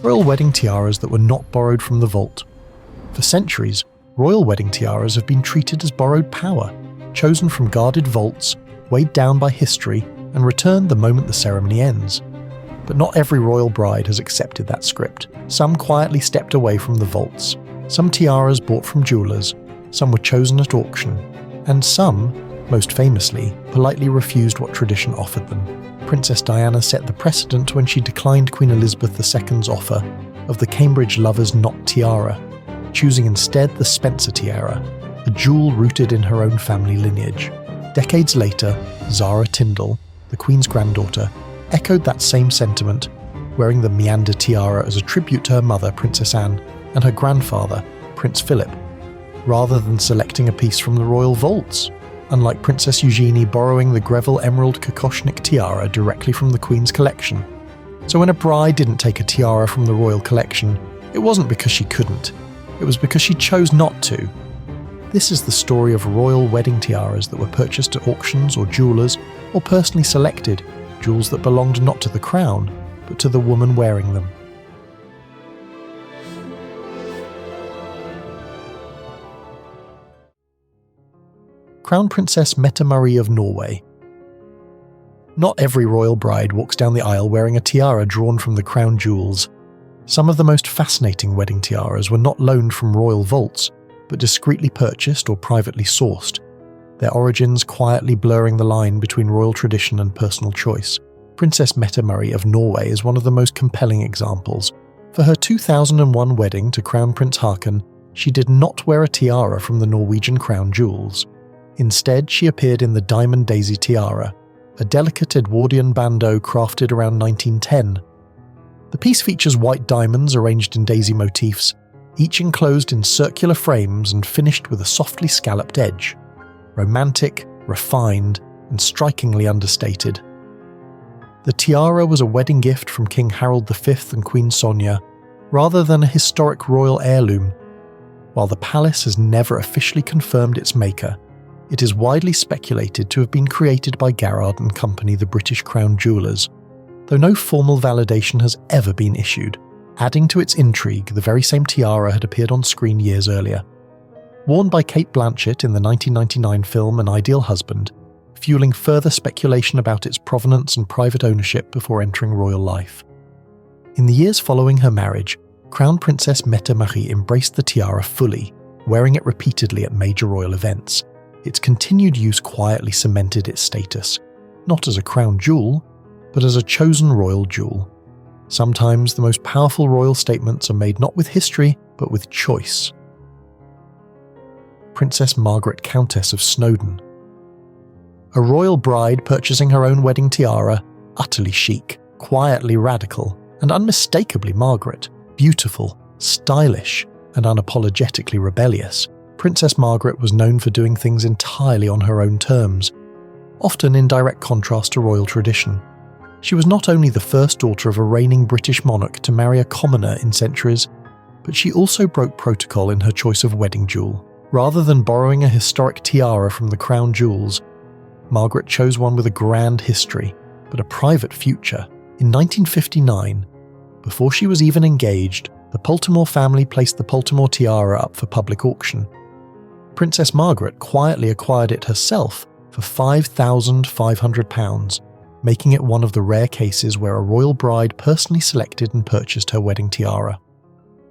royal wedding tiaras that were not borrowed from the vault. For centuries, royal wedding tiaras have been treated as borrowed power, chosen from guarded vaults, weighed down by history, and returned the moment the ceremony ends. But not every royal bride has accepted that script. Some quietly stepped away from the vaults. Some tiaras bought from jewellers, some were chosen at auction, and some, most famously, politely refused what tradition offered them. Princess Diana set the precedent when she declined Queen Elizabeth II's offer of the Cambridge Lover's Knot tiara, choosing instead the Spencer tiara, a jewel rooted in her own family lineage. Decades later, Zara Tindall, the Queen's granddaughter, echoed that same sentiment, wearing the meander tiara as a tribute to her mother, Princess Anne, and her grandfather, Prince Philip, rather than selecting a piece from the royal vaults, unlike Princess Eugenie borrowing the Greville Emerald Kokoshnik tiara directly from the Queen's collection. So when a bride didn't take a tiara from the royal collection, it wasn't because she couldn't, it was because she chose not to. This is the story of royal wedding tiaras that were purchased at auctions or jewellers, or personally selected, jewels that belonged not to the crown, but to the woman wearing them. Crown Princess Mette-Marie of Norway. Not every royal bride walks down the aisle wearing a tiara drawn from the crown jewels. Some of the most fascinating wedding tiaras were not loaned from royal vaults, but discreetly purchased or privately sourced, their origins quietly blurring the line between royal tradition and personal choice. Princess Mette-Marie of Norway is one of the most compelling examples. For her 2001 wedding to Crown Prince Haakon, she did not wear a tiara from the Norwegian crown jewels. Instead, she appeared in the Diamond Daisy tiara, a delicate Edwardian bandeau crafted around 1910. The piece features white diamonds arranged in daisy motifs, each enclosed in circular frames and finished with a softly scalloped edge. Romantic, refined, and strikingly understated. The tiara was a wedding gift from King Harold V and Queen Sonja, rather than a historic royal heirloom. While the palace has never officially confirmed its maker, it is widely speculated to have been created by Garrard and Company, the British Crown Jewellers, though no formal validation has ever been issued. Adding to its intrigue, the very same tiara had appeared on screen years earlier. Worn by Cate Blanchett in the 1999 film An Ideal Husband, fueling further speculation about its provenance and private ownership before entering royal life. In the years following her marriage, Crown Princess Mette-Marie embraced the tiara fully, wearing it repeatedly at major royal events. Its continued use quietly cemented its status, not as a crown jewel, but as a chosen royal jewel. Sometimes the most powerful royal statements are made not with history, but with choice. Princess Margaret, Countess of Snowdon. A royal bride purchasing her own wedding tiara, utterly chic, quietly radical, and unmistakably Margaret, beautiful, stylish, and unapologetically rebellious. Princess Margaret was known for doing things entirely on her own terms, often in direct contrast to royal tradition. She was not only the first daughter of a reigning British monarch to marry a commoner in centuries, but she also broke protocol in her choice of wedding jewel. Rather than borrowing a historic tiara from the crown jewels, Margaret chose one with a grand history, but a private future. In 1959, before she was even engaged, the Poltimore family placed the Poltimore tiara up for public auction. Princess Margaret quietly acquired it herself for £5,500, making it one of the rare cases where a royal bride personally selected and purchased her wedding tiara.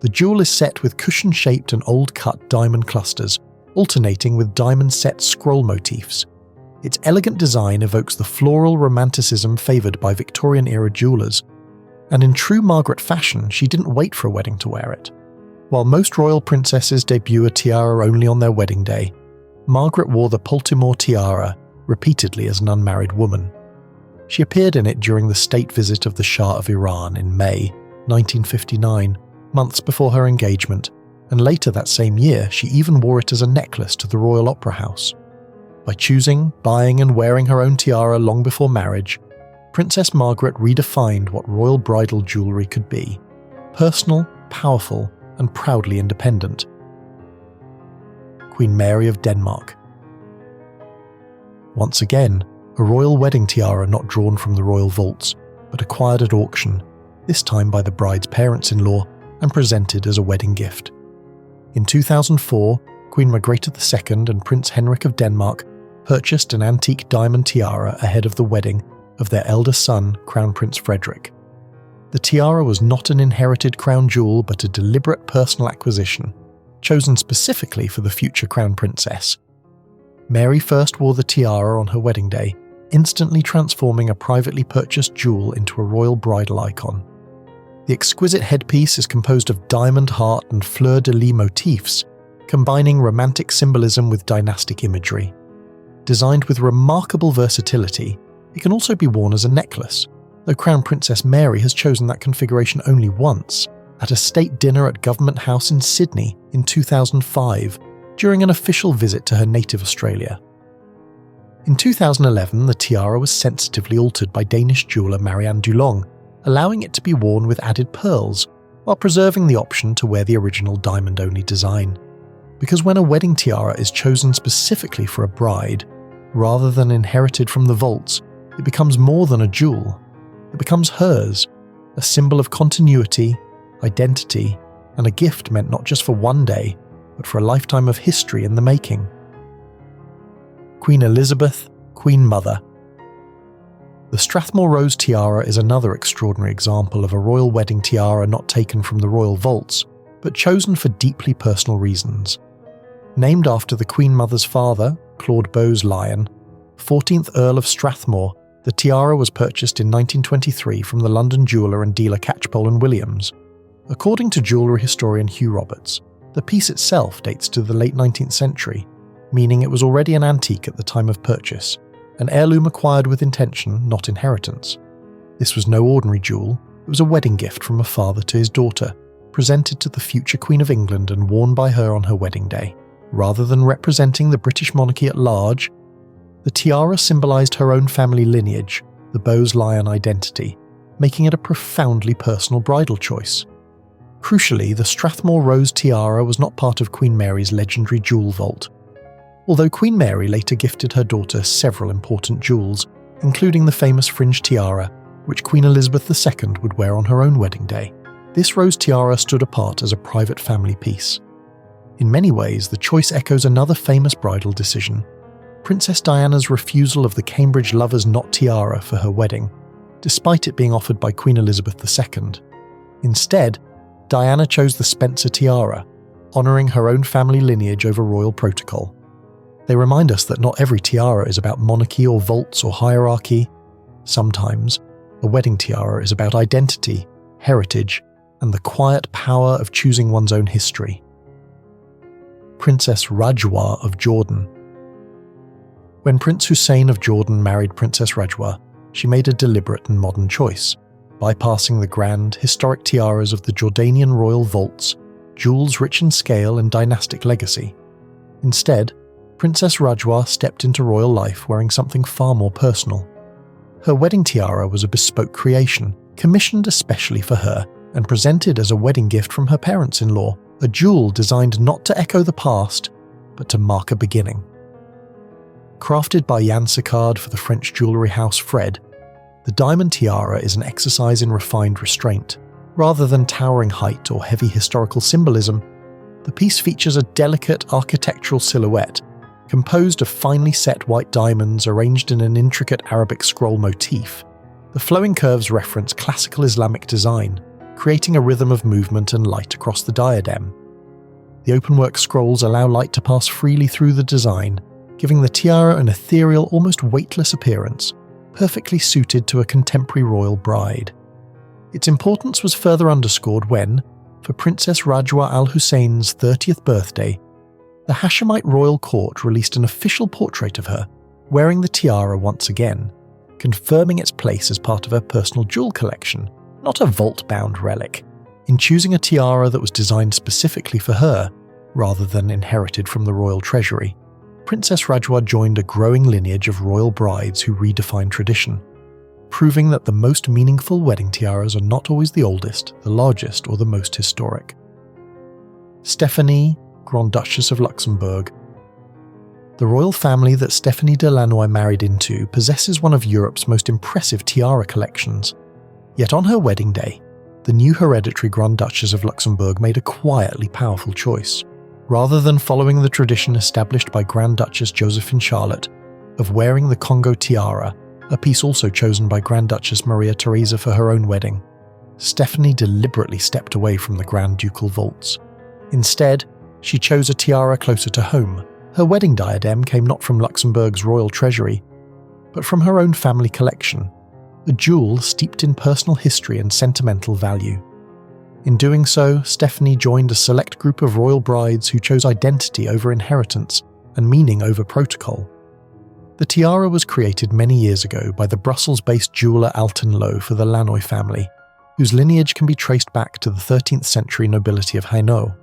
The jewel is set with cushion-shaped and old-cut diamond clusters, alternating with diamond-set scroll motifs. Its elegant design evokes the floral romanticism favoured by Victorian-era jewellers, and in true Margaret fashion, she didn't wait for a wedding to wear it. While most royal princesses debut a tiara only on their wedding day, Margaret wore the Poltimore tiara repeatedly as an unmarried woman. She appeared in it during the state visit of the Shah of Iran in May 1959, months before her engagement, and later that same year she even wore it as a necklace to the Royal Opera House. By choosing, buying and wearing her own tiara long before marriage, Princess Margaret redefined what royal bridal jewellery could be: personal, powerful, and proudly independent. Queen Mary of Denmark. Once again, a royal wedding tiara not drawn from the royal vaults, but acquired at auction. this time by the bride's parents-in-law, and presented as a wedding gift. In 2004, Queen Margrethe II and Prince Henrik of Denmark purchased an antique diamond tiara ahead of the wedding of their eldest son, Crown Prince Frederick. The tiara was not an inherited crown jewel but a deliberate personal acquisition, chosen specifically for the future crown princess. Mary first wore the tiara on her wedding day, instantly transforming a privately purchased jewel into a royal bridal icon. The exquisite headpiece is composed of diamond heart and fleur-de-lis motifs, combining romantic symbolism with dynastic imagery. Designed with remarkable versatility, it can also be worn as a necklace, though Crown Princess Mary has chosen that configuration only once, at a state dinner at Government House in Sydney in 2005, during an official visit to her native Australia. In 2011, the tiara was sensitively altered by Danish jeweller Marianne Dulong, allowing it to be worn with added pearls, while preserving the option to wear the original diamond-only design. Because when a wedding tiara is chosen specifically for a bride, rather than inherited from the vaults, it becomes more than a jewel. It becomes hers, a symbol of continuity, identity, and a gift meant not just for one day, but for a lifetime of history in the making. Queen Elizabeth, Queen Mother. The Strathmore Rose tiara is another extraordinary example of a royal wedding tiara not taken from the royal vaults, but chosen for deeply personal reasons. Named after the Queen Mother's father, Claude Beau's Lion, 14th Earl of Strathmore, the tiara was purchased in 1923 from the London jeweller and dealer Catchpole and Williams. According to jewellery historian Hugh Roberts, the piece itself dates to the late 19th century, meaning it was already an antique at the time of purchase, an heirloom acquired with intention, not inheritance. This was no ordinary jewel, it was a wedding gift from a father to his daughter, presented to the future Queen of England and worn by her on her wedding day. Rather than representing the British monarchy at large, the tiara symbolised her own family lineage, the Beau's Lion identity, making it a profoundly personal bridal choice. Crucially, the Strathmore Rose tiara was not part of Queen Mary's legendary jewel vault, although Queen Mary later gifted her daughter several important jewels, including the famous fringe tiara, which Queen Elizabeth II would wear on her own wedding day. This rose tiara stood apart as a private family piece. In many ways, the choice echoes another famous bridal decision, Princess Diana's refusal of the Cambridge Lovers' Knot tiara for her wedding, despite it being offered by Queen Elizabeth II. Instead, Diana chose the Spencer tiara, honouring her own family lineage over royal protocol. They remind us that not every tiara is about monarchy or vaults or hierarchy. Sometimes, a wedding tiara is about identity, heritage, and the quiet power of choosing one's own history. Princess Rajwa of Jordan. When Prince Hussein of Jordan married Princess Rajwa, she made a deliberate and modern choice, bypassing the grand, historic tiaras of the Jordanian royal vaults, jewels rich in scale and dynastic legacy. Instead, Princess Rajwa stepped into royal life wearing something far more personal. Her wedding tiara was a bespoke creation, commissioned especially for her, and presented as a wedding gift from her parents-in-law, a jewel designed not to echo the past, but to mark a beginning. Crafted by Jan Sicard for the French jewellery house Fred, the diamond tiara is an exercise in refined restraint. Rather than towering height or heavy historical symbolism, the piece features a delicate architectural silhouette composed of finely set white diamonds arranged in an intricate Arabic scroll motif. The flowing curves reference classical Islamic design, creating a rhythm of movement and light across the diadem. The openwork scrolls allow light to pass freely through the design, giving the tiara an ethereal, almost weightless appearance, perfectly suited to a contemporary royal bride. Its importance was further underscored when, for Princess Rajwa Al Hussein's 30th birthday, the Hashemite royal court released an official portrait of her, wearing the tiara once again, confirming its place as part of her personal jewel collection, not a vault-bound relic, in choosing a tiara that was designed specifically for her, rather than inherited from the royal treasury. Princess Rajwa joined a growing lineage of royal brides who redefined tradition, proving that the most meaningful wedding tiaras are not always the oldest, the largest, or the most historic. Stéphanie, Grand Duchess of Luxembourg. The royal family that Stéphanie de Lannoy married into possesses one of Europe's most impressive tiara collections. Yet on her wedding day, the new hereditary Grand Duchess of Luxembourg made a quietly powerful choice. Rather than following the tradition established by Grand Duchess Josephine Charlotte of wearing the Congo tiara, a piece also chosen by Grand Duchess Maria Theresa for her own wedding, Stéphanie deliberately stepped away from the Grand Ducal vaults. Instead, she chose a tiara closer to home. Her wedding diadem came not from Luxembourg's royal treasury, but from her own family collection, a jewel steeped in personal history and sentimental value. In doing so, Stéphanie joined a select group of royal brides who chose identity over inheritance and meaning over protocol. The tiara was created many years ago by the Brussels-based jeweller Alton Lowe for the Lannoy family, whose lineage can be traced back to the 13th century nobility of Hainaut.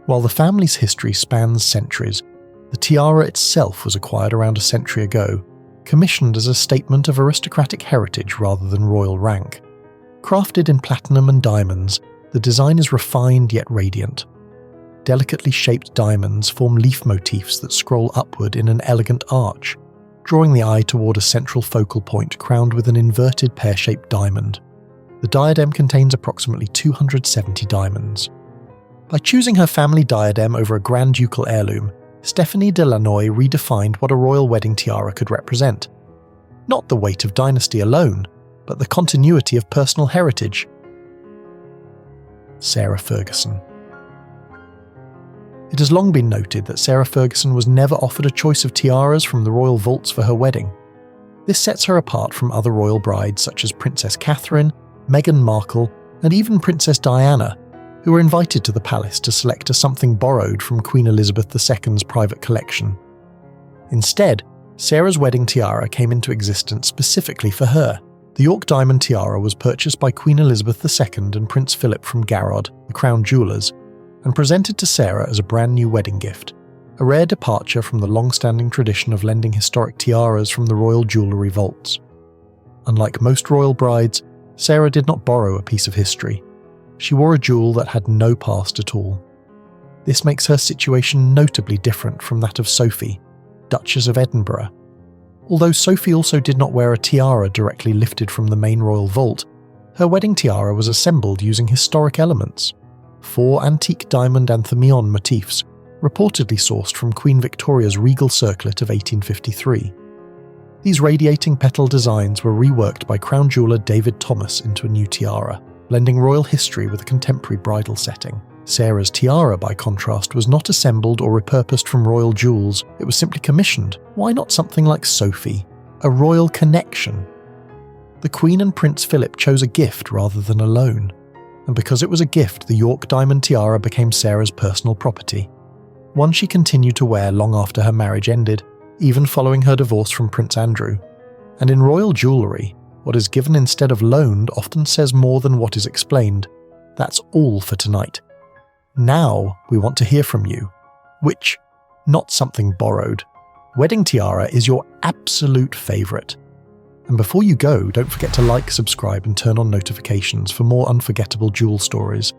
While the family's history spans centuries, the tiara itself was acquired around a century ago, commissioned as a statement of aristocratic heritage rather than royal rank. Crafted in platinum and diamonds, the design is refined yet radiant. Delicately shaped diamonds form leaf motifs that scroll upward in an elegant arch, drawing the eye toward a central focal point crowned with an inverted pear-shaped diamond. The diadem contains approximately 270 diamonds. By choosing her family diadem over a Grand Ducal heirloom, Stéphanie de Lannoy redefined what a royal wedding tiara could represent. Not the weight of dynasty alone, but the continuity of personal heritage. Sarah Ferguson. It has long been noted that Sarah Ferguson was never offered a choice of tiaras from the royal vaults for her wedding. This sets her apart from other royal brides such as Princess Catherine, Meghan Markle, and even Princess Diana, who were invited to the palace to select a something borrowed from Queen Elizabeth II's private collection. Instead, Sarah's wedding tiara came into existence specifically for her. The York Diamond tiara was purchased by Queen Elizabeth II and Prince Philip from Garrod, the crown jewellers, and presented to Sarah as a brand new wedding gift, a rare departure from the long-standing tradition of lending historic tiaras from the royal jewellery vaults. Unlike most royal brides, Sarah did not borrow a piece of history. She wore a jewel that had no past at all. This makes her situation notably different from that of Sophie, Duchess of Edinburgh. Although Sophie also did not wear a tiara directly lifted from the main royal vault, her wedding tiara was assembled using historic elements. 4 antique diamond and thermion motifs, reportedly sourced from Queen Victoria's regal circlet of 1853. These radiating petal designs were reworked by crown jeweller David Thomas into a new tiara, blending royal history with a contemporary bridal setting. Sarah's tiara, by contrast, was not assembled or repurposed from royal jewels, it was simply commissioned. Why not something like Sophie? A royal connection. The Queen and Prince Philip chose a gift rather than a loan, and because it was a gift, the York Diamond tiara became Sarah's personal property, one she continued to wear long after her marriage ended, even following her divorce from Prince Andrew. And in royal jewellery, what is given instead of loaned often says more than what is explained. That's all for tonight. Now we want to hear from you. Which, not something borrowed, wedding tiara is your absolute favourite? And before you go, don't forget to like, subscribe and turn on notifications for more unforgettable jewel stories.